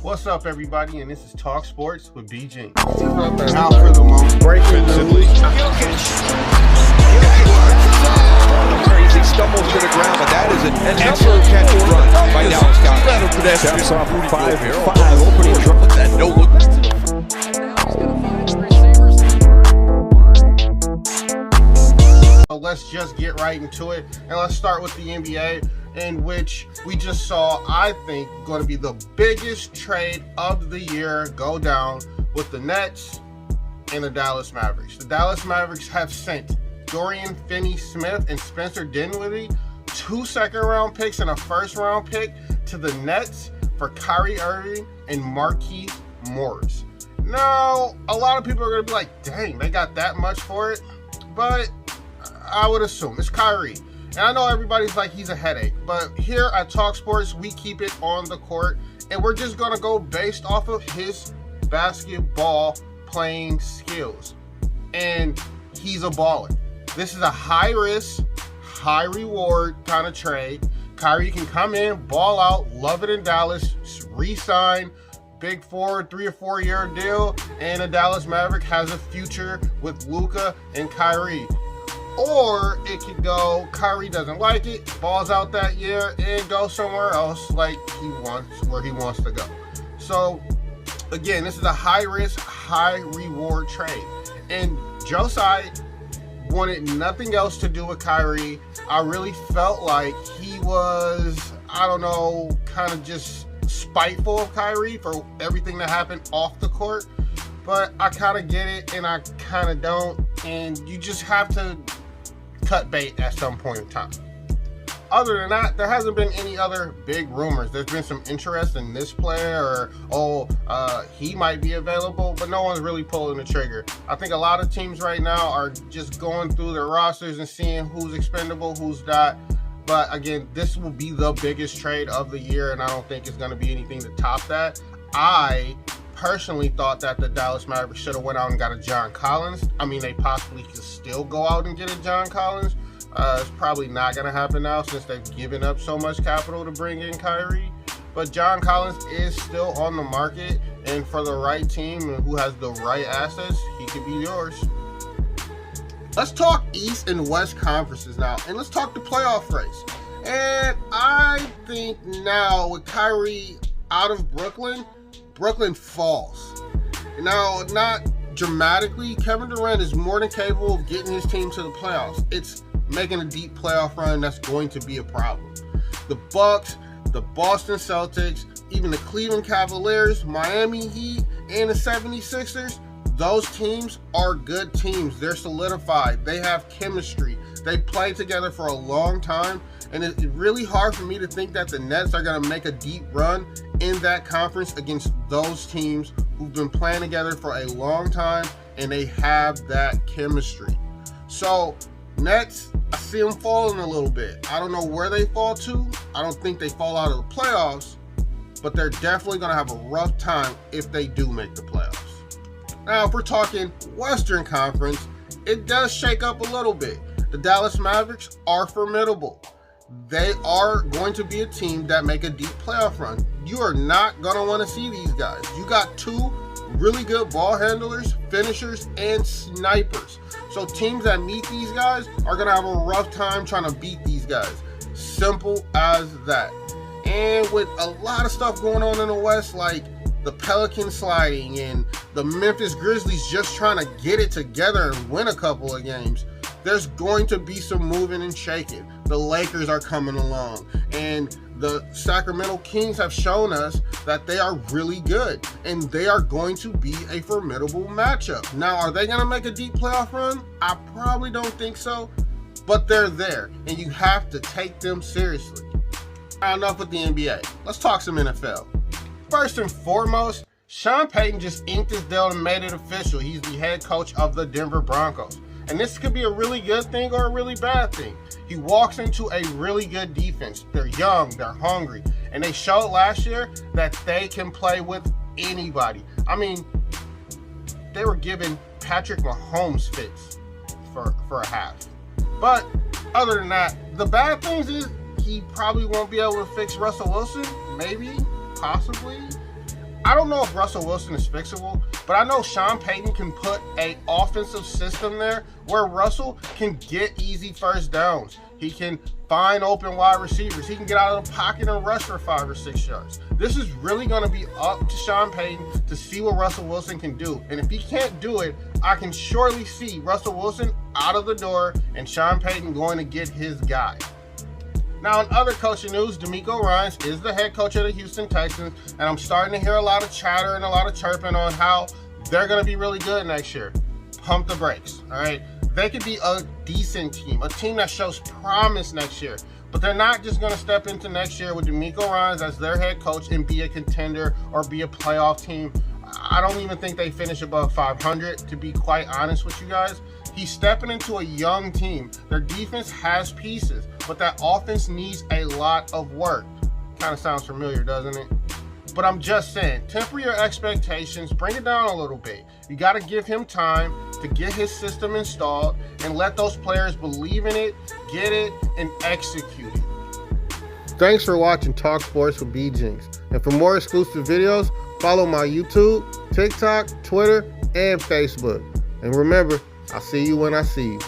What's up, everybody? And this is Talk Sports with BG. Out for the moment. Breaking news. Crazy stumbles to the ground, but that is an excellent catch and run by Dallas Cowboys. Steps off 5-5 opening drive. Look at that no look. So let's just get right into it, and let's start with the NBA, in which we just saw, I think, going to be the biggest trade of the year go down with the Nets and the Dallas Mavericks. The Dallas Mavericks have sent Dorian Finney-Smith and Spencer Dinwiddie 2 second-round picks and a first-round pick to the Nets for Kyrie Irving and Marquise Morris. Now, a lot of people are going to be like, dang, they got that much for it, but I would assume it's Kyrie. And I know everybody's like, he's a headache, but here at Talk Sports, we keep it on the court, and we're just going to go based off of his basketball playing skills. And he's a baller. This is a high risk, high reward kind of trade. Kyrie can come in, ball out, love it in Dallas, re-sign, big 3 or 4 year deal, and the Dallas Maverick has a future with Luka and Kyrie. Or it could go, Kyrie doesn't like it, balls out that year, and go somewhere else like he wants, where he wants to go. So, again, this is a high-risk, high-reward trade. And Joe Tsai wanted nothing else to do with Kyrie. I really felt like he was, I don't know, kind of just spiteful of Kyrie for everything that happened off the court. But I kind of get it, and I kind of don't. And you just have to cut bait at some point in time. Other than that, there hasn't been any other big rumors. There's been some interest in this player, or he might be available, but no one's really pulling the trigger. I think a lot of teams right now are just going through their rosters and seeing who's expendable, who's not. But again, this will be the biggest trade of the year, and I don't think it's going to be anything to top that. I personally thought that the Dallas Mavericks should have went out and got a John Collins. I mean, they possibly could still go out and get a John Collins. It's probably not going to happen now since they've given up so much capital to bring in Kyrie. But John Collins is still on the market, and for the right team who has the right assets, he could be yours. Let's talk East and West conferences now, and let's talk the playoff race. And I think now with Kyrie out of Brooklyn falls. Now, not dramatically, Kevin Durant is more than capable of getting his team to the playoffs. It's making a deep playoff run that's going to be a problem. The Bucks, the Boston Celtics, even the Cleveland Cavaliers, Miami Heat, and the 76ers, those teams are good teams. They're solidified. They have chemistry. They played together for a long time, and it's really hard for me to think that the Nets are going to make a deep run in that conference against those teams who've been playing together for a long time, and they have that chemistry. So, Nets, I see them falling a little bit. I don't know where they fall to. I don't think they fall out of the playoffs, but they're definitely going to have a rough time if they do make the playoffs. Now, if we're talking Western Conference, it does shake up a little bit. The Dallas Mavericks are formidable. They are going to be a team that make a deep playoff run. You are not going to want to see these guys. You got 2 really good ball handlers, finishers, and snipers. So teams that meet these guys are going to have a rough time trying to beat these guys. Simple as that. And with a lot of stuff going on in the West, like the Pelicans sliding and the Memphis Grizzlies just trying to get it together and win a couple of games, there's going to be some moving and shaking. The Lakers are coming along, and the Sacramento Kings have shown us that they are really good, and they are going to be a formidable matchup. Now, are they going to make a deep playoff run? I probably don't think so, but they're there, and you have to take them seriously. Now, enough with the NBA. Let's talk some NFL. First and foremost, Sean Payton just inked his deal and made it official. He's the head coach of the Denver Broncos. And this could be a really good thing or a really bad thing. He walks into a really good defense. They're young, they're hungry, and they showed last year that they can play with anybody. I mean, they were giving Patrick Mahomes fits for a half. But other than that, the bad things is he probably won't be able to fix Russell Wilson. Maybe, possibly. I don't know if Russell Wilson is fixable, but I know Sean Payton can put an offensive system there where Russell can get easy first downs. He can find open wide receivers. He can get out of the pocket and rush for 5 or 6 yards. This is really going to be up to Sean Payton to see what Russell Wilson can do. And if he can't do it, I can surely see Russell Wilson out of the door and Sean Payton going to get his guy. Now, in other coaching news, DeMeco Ryans is the head coach of the Houston Texans, and I'm starting to hear a lot of chatter and a lot of chirping on how they're going to be really good next year. Pump the brakes, all right? They could be a decent team, a team that shows promise next year, but they're not just going to step into next year with DeMeco Ryans as their head coach and be a contender or be a playoff team. I don't even think they finish above 500, to be quite honest with you guys. He's stepping into a young team. Their defense has pieces, but that offense needs a lot of work. Kind of sounds familiar, doesn't it? But I'm just saying, temper your expectations, bring it down a little bit. You got to give him time to get his system installed and let those players believe in it, get it, and execute it. Thanks for watching Talk Sports with B Jinx. And for more exclusive videos, follow my YouTube, TikTok, Twitter, and Facebook. And remember, I'll see you when I see you.